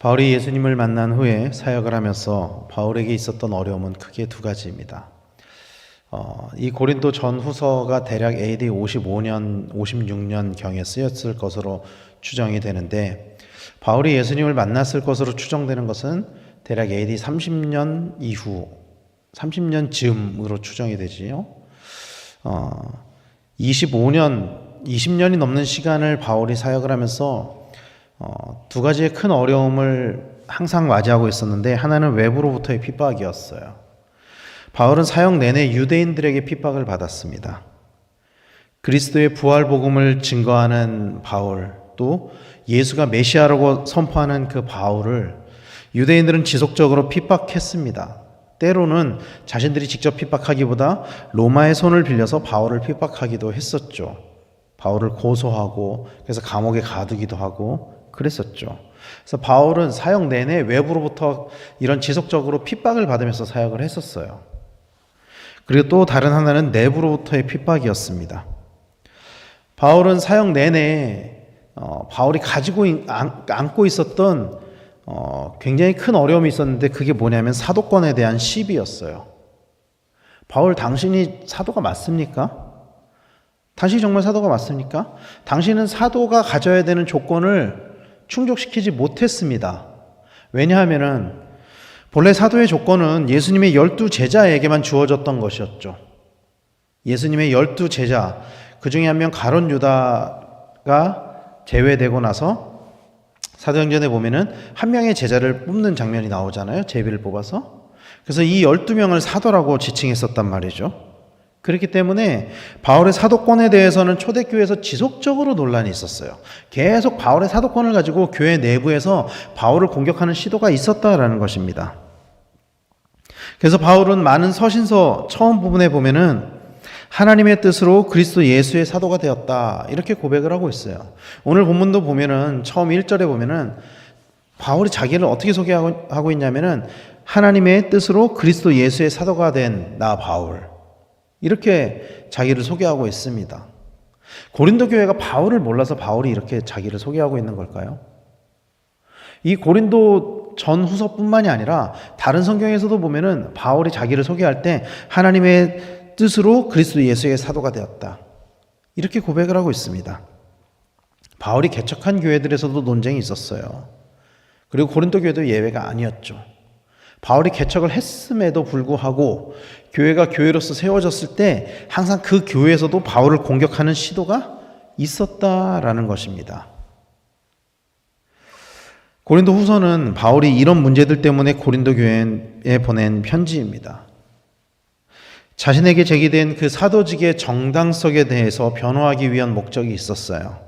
바울이 예수님을 만난 후에 사역을 하면서 바울에게 있었던 어려움은 크게 두 가지입니다. 이 고린도 전후서가 대략 AD 55년, 56년경에 쓰였을 것으로 추정이 되는데, 바울이 예수님을 만났을 것으로 추정되는 것은 대략 AD 30년 이후, 30년 즈음으로 추정이 되지요. 20년이 넘는 시간을 바울이 사역을 하면서 두 가지의 큰 어려움을 항상 맞이하고 있었는데, 하나는 외부로부터의 핍박이었어요. 바울은 사역 내내 유대인들에게 핍박을 받았습니다. 그리스도의 부활 복음을 증거하는 바울, 또 예수가 메시아라고 선포하는 그 바울을 유대인들은 지속적으로 핍박했습니다. 때로는 자신들이 직접 핍박하기보다 로마의 손을 빌려서 바울을 핍박하기도 했었죠. 바울을 고소하고 그래서 감옥에 가두기도 하고 그랬었죠. 그래서 바울은 사역 내내 외부로부터 이런 지속적으로 핍박을 받으면서 사역을 했었어요. 그리고 또 다른 하나는 내부로부터의 핍박이었습니다. 바울은 사역 내내 바울이 안고 있었던 굉장히 큰 어려움이 있었는데, 그게 뭐냐면 사도권에 대한 시비였어요. 바울, 당신이 사도가 맞습니까? 당신이 정말 사도가 맞습니까? 당신은 사도가 가져야 되는 조건을 충족시키지 못했습니다. 왜냐하면 본래 사도의 조건은 예수님의 12제자에게만 주어졌던 것이었죠. 예수님의 12제자, 그 중에 한 명 가룟 유다가 제외되고 나서 사도행전에 보면은 한 명의 제자를 뽑는 장면이 나오잖아요. 제비를 뽑아서. 그래서 이 12명을 사도라고 지칭했었단 말이죠. 그렇기 때문에 바울의 사도권에 대해서는 초대교회에서 지속적으로 논란이 있었어요. 계속 바울의 사도권을 가지고 교회 내부에서 바울을 공격하는 시도가 있었다라는 것입니다. 그래서 바울은 많은 서신서 처음 부분에 보면은 하나님의 뜻으로 그리스도 예수의 사도가 되었다, 이렇게 고백을 하고 있어요. 오늘 본문도 보면은 처음 1절에 보면은 바울이 자기를 어떻게 소개하고 있냐면은 하나님의 뜻으로 그리스도 예수의 사도가 된 나 바울, 이렇게 자기를 소개하고 있습니다. 고린도 교회가 바울을 몰라서 바울이 이렇게 자기를 소개하고 있는 걸까요? 이 고린도 전후서뿐만이 아니라 다른 성경에서도 보면은 바울이 자기를 소개할 때 하나님의 뜻으로 그리스도 예수의 사도가 되었다, 이렇게 고백을 하고 있습니다. 바울이 개척한 교회들에서도 논쟁이 있었어요. 그리고 고린도 교회도 예외가 아니었죠. 바울이 개척을 했음에도 불구하고 교회가 교회로서 세워졌을 때 항상 그 교회에서도 바울을 공격하는 시도가 있었다라는 것입니다. 고린도 후서는 바울이 이런 문제들 때문에 고린도 교회에 보낸 편지입니다. 자신에게 제기된 그 사도직의 정당성에 대해서 변호하기 위한 목적이 있었어요.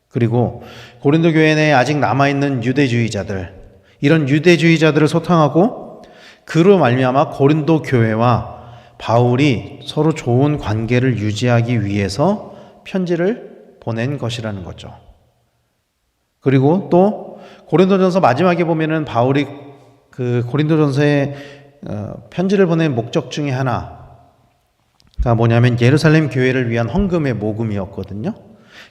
그리고 고린도 교회 내에 아직 남아있는 유대주의자들, 이런 유대주의자들을 소탕하고 그로 말미암아 고린도 교회와 바울이 서로 좋은 관계를 유지하기 위해서 편지를 보낸 것이라는 거죠. 그리고 또 고린도전서 마지막에 보면은 바울이 그 고린도전서에 편지를 보낸 목적 중에 하나가 뭐냐면 예루살렘 교회를 위한 헌금의 모금이었거든요.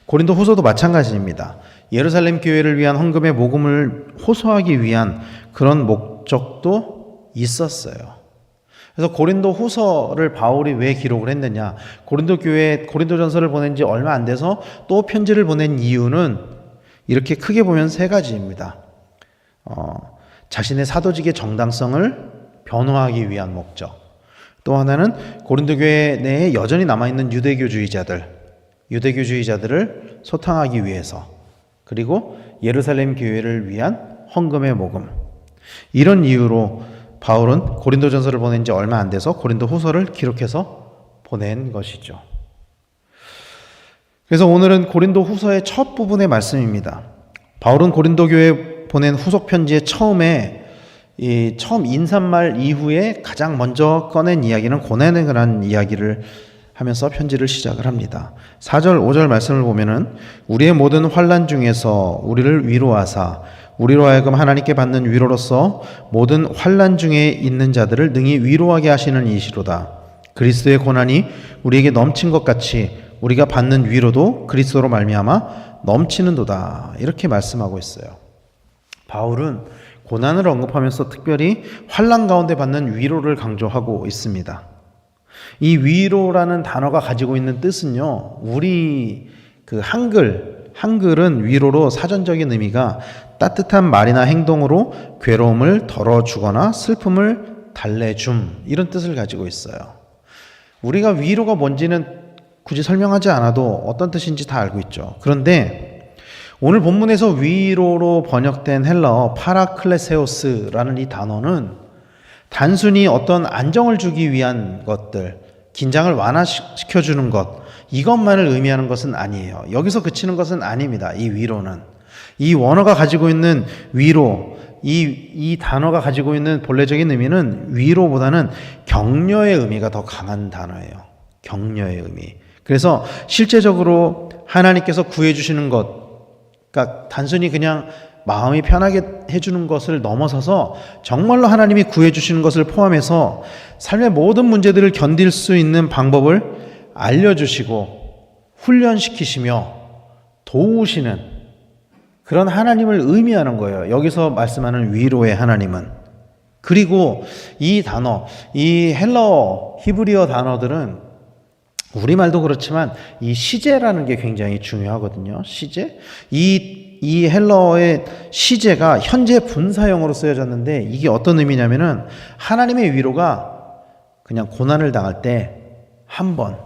고린도 후서도 마찬가지입니다. 예루살렘 교회를 위한 헌금의 모금을 호소하기 위한 그런 목적도 있었어요. 그래서 고린도 후서를 바울이 왜 기록을 했느냐? 고린도 교회에 고린도전서를 보낸 지 얼마 안 돼서 또 편지를 보낸 이유는 이렇게 크게 보면 세 가지입니다. 자신의 사도직의 정당성을 변호하기 위한 목적. 또 하나는 고린도 교회 내에 여전히 남아있는 유대교주의자들을 소탕하기 위해서, 그리고 예루살렘 교회를 위한 헌금의 모금. 이런 이유로 바울은 고린도전서를 보낸 지 얼마 안 돼서 고린도 후서를 기록해서 보낸 것이죠. 그래서 오늘은 고린도 후서의 첫 부분의 말씀입니다. 바울은 고린도 교회에 보낸 후속 편지의 처음 인사말 이후에 가장 먼저 꺼낸 이야기는 고난에 관한 이야기를 하면서 편지를 시작을 합니다. 4절, 5절 말씀을 보면은 우리의 모든 환난 중에서 우리를 위로하사 우리로 하여금 하나님께 받는 위로로서 모든 환난 중에 있는 자들을 능히 위로하게 하시는 이시로다. 그리스도의 고난이 우리에게 넘친 것 같이 우리가 받는 위로도 그리스도로 말미암아 넘치는도다. 이렇게 말씀하고 있어요. 바울은 고난을 언급하면서 특별히 환난 가운데 받는 위로를 강조하고 있습니다. 이 위로라는 단어가 가지고 있는 뜻은요, 우리 그 한글은 위로로 사전적인 의미가 따뜻한 말이나 행동으로 괴로움을 덜어주거나 슬픔을 달래줌, 이런 뜻을 가지고 있어요. 우리가 위로가 뭔지는 굳이 설명하지 않아도 어떤 뜻인지 다 알고 있죠. 그런데 오늘 본문에서 위로로 번역된 헬라어 파라클레세오스라는 이 단어는 단순히 어떤 안정을 주기 위한 것들, 긴장을 완화시켜주는 것, 이것만을 의미하는 것은 아니에요. 여기서 그치는 것은 아닙니다. 이 위로는. 이 원어가 가지고 있는 위로, 이 단어가 가지고 있는 본래적인 의미는 위로보다는 격려의 의미가 더 강한 단어예요. 격려의 의미. 그래서 실제적으로 하나님께서 구해주시는 것, 그러니까 단순히 그냥 마음이 편하게 해주는 것을 넘어서서 정말로 하나님이 구해주시는 것을 포함해서 삶의 모든 문제들을 견딜 수 있는 방법을 알려주시고 훈련시키시며 도우시는 그런 하나님을 의미하는 거예요. 여기서 말씀하는 위로의 하나님은. 그리고 이 단어, 이 헬라어, 히브리어 단어들은 우리말도 그렇지만 이 시제라는 게 굉장히 중요하거든요. 시제. 이 헬라어의 시제가 현재 분사형으로 쓰여졌는데 이게 어떤 의미냐면은 하나님의 위로가 그냥 고난을 당할 때 한 번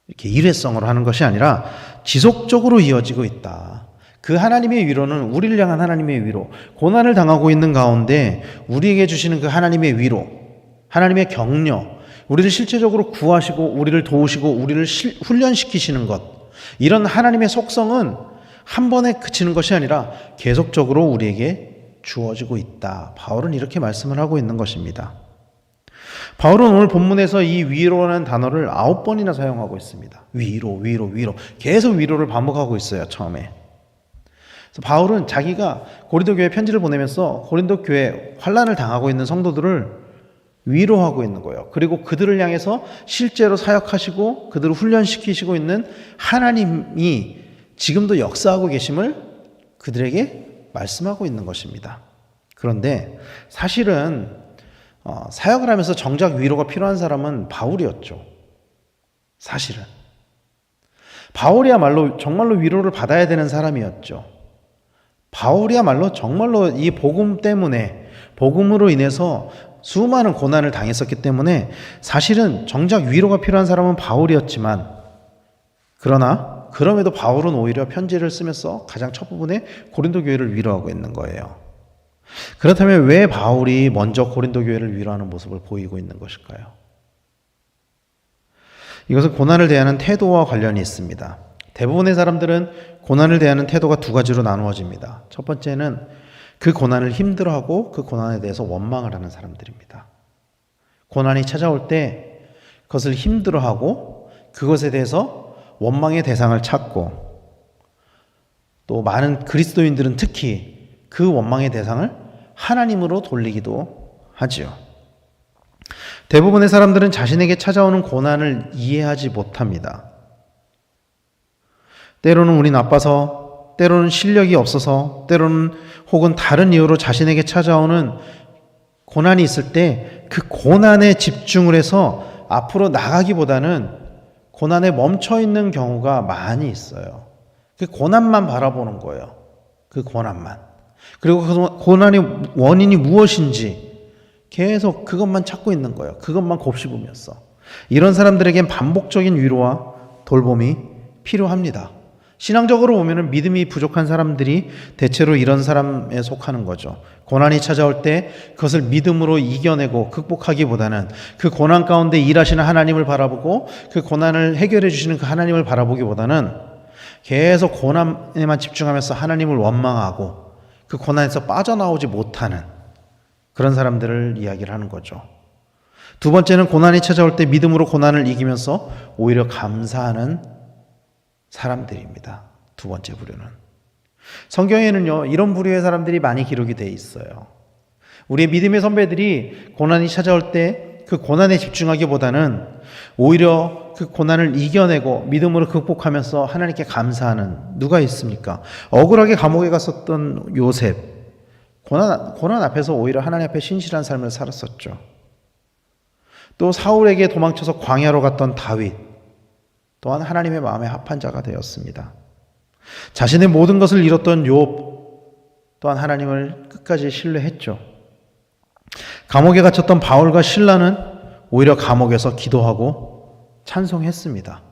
이렇게 일회성으로 하는 것이 아니라 지속적으로 이어지고 있다. 그 하나님의 위로는 우리를 향한 하나님의 위로, 고난을 당하고 있는 가운데 우리에게 주시는 그 하나님의 위로, 하나님의 격려, 우리를 실제적으로 구하시고 우리를 도우시고 우리를 훈련시키시는 것, 이런 하나님의 속성은 한 번에 그치는 것이 아니라 계속적으로 우리에게 주어지고 있다. 바울은 이렇게 말씀을 하고 있는 것입니다. 바울은 오늘 본문에서 이 위로라는 단어를 9번이나 사용하고 있습니다. 위로. 계속 위로를 반복하고 있어요, 처음에. 그래서 바울은 자기가 고린도 교회에 편지를 보내면서 고린도 교회에 환난을 당하고 있는 성도들을 위로하고 있는 거예요. 그리고 그들을 향해서 실제로 사역하시고 그들을 훈련시키시고 있는 하나님이 지금도 역사하고 계심을 그들에게 말씀하고 있는 것입니다. 그런데 사실은 사역을 하면서 정작 위로가 필요한 사람은 바울이었죠. 사실은. 바울이야말로 정말로 위로를 받아야 되는 사람이었죠. 바울이야말로 정말로 이 복음 때문에, 복음으로 인해서 수많은 고난을 당했었기 때문에 사실은 정작 위로가 필요한 사람은 바울이었지만, 그러나 그럼에도 바울은 오히려 편지를 쓰면서 가장 첫 부분에 고린도 교회를 위로하고 있는 거예요. 그렇다면 왜 바울이 먼저 고린도 교회를 위로하는 모습을 보이고 있는 것일까요? 이것은 고난을 대하는 태도와 관련이 있습니다. 대부분의 사람들은 고난을 대하는 태도가 두 가지로 나누어집니다. 첫 번째는 그 고난을 힘들어하고 그 고난에 대해서 원망을 하는 사람들입니다. 고난이 찾아올 때 그것을 힘들어하고 그것에 대해서 원망의 대상을 찾고, 또 많은 그리스도인들은 특히 그 원망의 대상을 하나님으로 돌리기도 하지요. 대부분의 사람들은 자신에게 찾아오는 고난을 이해하지 못합니다. 때로는 운이 나빠서, 때로는 실력이 없어서, 때로는 혹은 다른 이유로 자신에게 찾아오는 고난이 있을 때 그 고난에 집중을 해서 앞으로 나가기보다는 고난에 멈춰 있는 경우가 많이 있어요. 그 고난만 바라보는 거예요. 그 고난만. 그리고 그 고난의 원인이 무엇인지 계속 그것만 찾고 있는 거예요. 그것만 곱씹으면서. 이런 사람들에겐 반복적인 위로와 돌봄이 필요합니다. 신앙적으로 보면 믿음이 부족한 사람들이 대체로 이런 사람에 속하는 거죠. 고난이 찾아올 때 그것을 믿음으로 이겨내고 극복하기보다는 그 고난 가운데 일하시는 하나님을 바라보고 그 고난을 해결해 주시는 그 하나님을 바라보기보다는 계속 고난에만 집중하면서 하나님을 원망하고 그 고난에서 빠져나오지 못하는 그런 사람들을 이야기를 하는 거죠. 두 번째는 고난이 찾아올 때 믿음으로 고난을 이기면서 오히려 감사하는 사람들입니다. 두 번째 부류는. 성경에는요, 이런 부류의 사람들이 많이 기록이 되어 있어요. 우리의 믿음의 선배들이 고난이 찾아올 때 그 고난에 집중하기보다는 오히려 그 고난을 이겨내고 믿음으로 극복하면서 하나님께 감사하는 누가 있습니까? 억울하게 감옥에 갔었던 요셉, 고난 앞에서 오히려 하나님 앞에 신실한 삶을 살았었죠. 또 사울에게 도망쳐서 광야로 갔던 다윗 또한 하나님의 마음에 합한 자가 되었습니다. 자신의 모든 것을 잃었던 욥 또한 하나님을 끝까지 신뢰했죠. 감옥에 갇혔던 바울과 실라는 오히려 감옥에서 기도하고 찬송했습니다.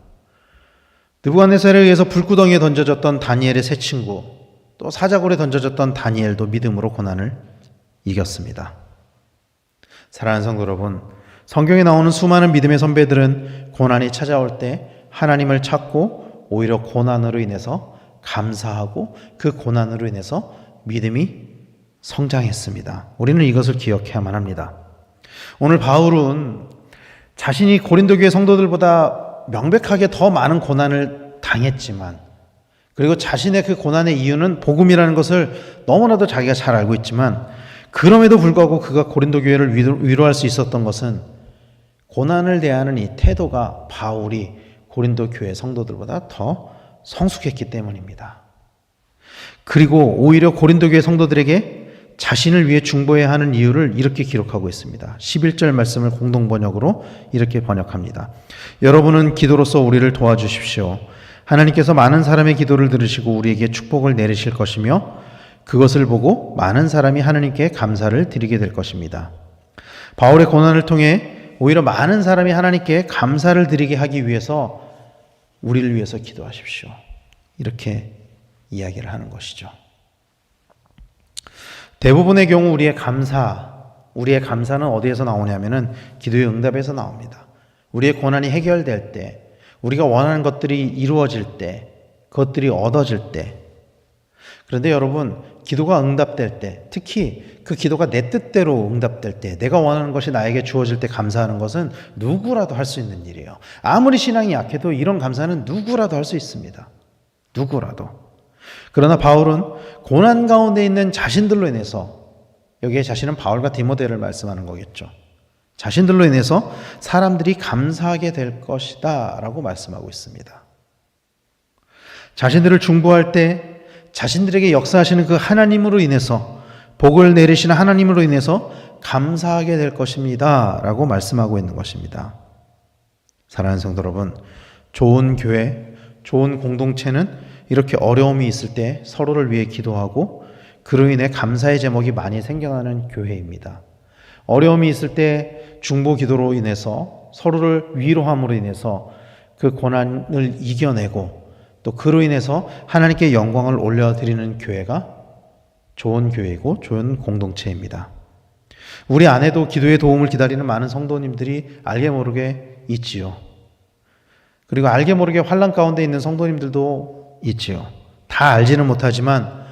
느부갓네살에 의해서 불구덩이에 던져졌던 다니엘의 세 친구, 또 사자굴에 던져졌던 다니엘도 믿음으로 고난을 이겼습니다. 사랑하는 성도 여러분, 성경에 나오는 수많은 믿음의 선배들은 고난이 찾아올 때 하나님을 찾고 오히려 고난으로 인해서 감사하고 그 고난으로 인해서 믿음이 성장했습니다. 우리는 이것을 기억해야만 합니다. 오늘 바울은 자신이 고린도 교회 성도들보다 명백하게 더 많은 고난을 당했지만, 그리고 자신의 그 고난의 이유는 복음이라는 것을 너무나도 자기가 잘 알고 있지만, 그럼에도 불구하고 그가 고린도 교회를 위로할 수 있었던 것은 고난을 대하는 이 태도가 바울이 고린도 교회 성도들보다 더 성숙했기 때문입니다. 그리고 오히려 고린도 교회 성도들에게 자신을 위해 중보해야 하는 이유를 이렇게 기록하고 있습니다. 11절 말씀을 공동번역으로 이렇게 번역합니다. 여러분은 기도로서 우리를 도와주십시오. 하나님께서 많은 사람의 기도를 들으시고 우리에게 축복을 내리실 것이며 그것을 보고 많은 사람이 하나님께 감사를 드리게 될 것입니다. 바울의 고난을 통해 오히려 많은 사람이 하나님께 감사를 드리게 하기 위해서 우리를 위해서 기도하십시오. 이렇게 이야기를 하는 것이죠. 대부분의 경우 우리의 감사는 어디에서 나오냐면은 기도의 응답에서 나옵니다. 우리의 고난이 해결될 때, 우리가 원하는 것들이 이루어질 때, 그것들이 얻어질 때. 그런데 여러분, 기도가 응답될 때, 특히 그 기도가 내 뜻대로 응답될 때, 내가 원하는 것이 나에게 주어질 때 감사하는 것은 누구라도 할 수 있는 일이에요. 아무리 신앙이 약해도 이런 감사는 누구라도 할 수 있습니다. 누구라도. 그러나 바울은 고난 가운데 있는 자신들로 인해서, 여기에 자신은 바울과 디모데를 말씀하는 거겠죠. 자신들로 인해서 사람들이 감사하게 될 것이다 라고 말씀하고 있습니다. 자신들을 중보할 때 자신들에게 역사하시는 그 하나님으로 인해서, 복을 내리시는 하나님으로 인해서 감사하게 될 것입니다 라고 말씀하고 있는 것입니다. 사랑하는 성도 여러분, 좋은 교회, 좋은 공동체는 이렇게 어려움이 있을 때 서로를 위해 기도하고 그로 인해 감사의 제목이 많이 생겨나는 교회입니다. 어려움이 있을 때 중보 기도로 인해서 서로를 위로함으로 인해서 그 고난을 이겨내고 또 그로 인해서 하나님께 영광을 올려드리는 교회가 좋은 교회이고 좋은 공동체입니다. 우리 안에도 기도의 도움을 기다리는 많은 성도님들이 알게 모르게 있지요. 그리고 알게 모르게 환난 가운데 있는 성도님들도 있지요. 다 알지는 못하지만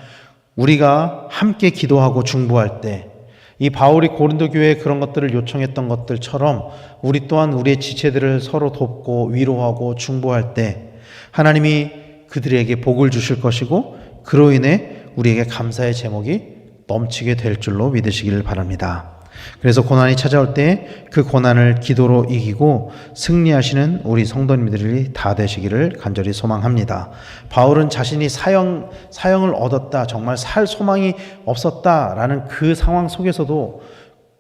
우리가 함께 기도하고 중보할 때, 이 바울이 고린도 교회에 그런 것들을 요청했던 것들처럼 우리 또한 우리의 지체들을 서로 돕고 위로하고 중보할 때 하나님이 그들에게 복을 주실 것이고 그로 인해 우리에게 감사의 제목이 넘치게 될 줄로 믿으시기를 바랍니다. 그래서 고난이 찾아올 때 그 고난을 기도로 이기고 승리하시는 우리 성도님들이 다 되시기를 간절히 소망합니다. 바울은 자신이 사형을 얻었다, 정말 살 소망이 없었다라는 그 상황 속에서도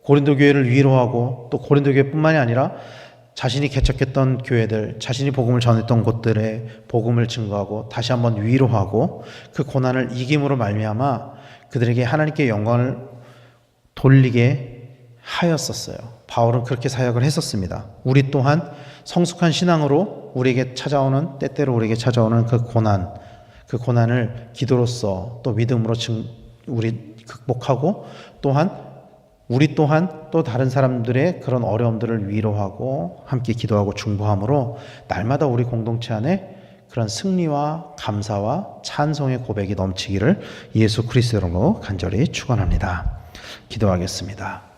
고린도 교회를 위로하고 또 고린도 교회뿐만이 아니라 자신이 개척했던 교회들, 자신이 복음을 전했던 곳들에 복음을 증거하고 다시 한번 위로하고 그 고난을 이김으로 말미암아 그들에게 하나님께 영광을 돌리게 하였었어요. 바울은 그렇게 사역을 했었습니다. 우리 또한 성숙한 신앙으로 우리에게 찾아오는, 때때로 우리에게 찾아오는 그 고난을 기도로서 또 믿음으로 우리 극복하고 또한 우리 또한 또 다른 사람들의 그런 어려움들을 위로하고 함께 기도하고 중보함으로 날마다 우리 공동체 안에 그런 승리와 감사와 찬송의 고백이 넘치기를 예수 그리스도로 간절히 축원합니다. 기도하겠습니다.